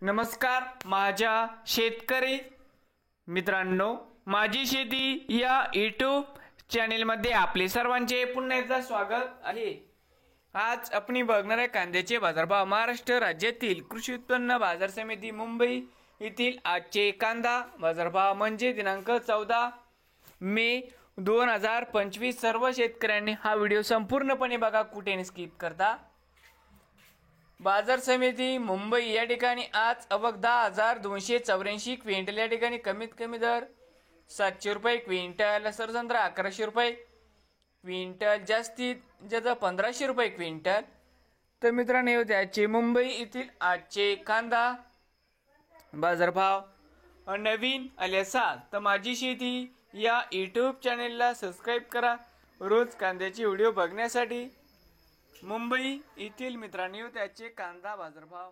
नमस्कार माझ्या शेतकरी मित्रांनो, माझी शेती या यूट्यूब चॅनेलमध्ये आपले सर्वांचे पुन्हा एकदा स्वागत आहे। आज आपण बघणार आहे कांद्याचे बाजारभाव। महाराष्ट्र राज्यातील कृषी उत्पन्न बाजार समिती मुंबई येथील आजचे कांदा बाजारभाव म्हणजे दिनांक 14 मे 2025। सर्व शेतकऱ्यांनी हा व्हिडिओ संपूर्णपणे बघा, कुठे स्किप करता। बाजार समिती मुंबई या ठिकाणी आज अवक 10,284 क्विंटल, या ठिकाणी कमीत कमी दर 700 रुपये क्विंटल, सरसंत्र 1100 रुपये क्विंटल, जास्तीत जास्त 1500 रुपये क्विंटल। तर मित्रांनो, हे त्याचे मुंबई येथील आजचे कांदा बाजारभाव। नवीन आले असाल तर माझी शेती या यूट्यूब चॅनेलला सबस्क्राईब करा रोज कांद्याचे व्हिडिओ बघण्यासाठी। मुंबई येथील मित्रांनो त्याचे कांदा बाजारभाव।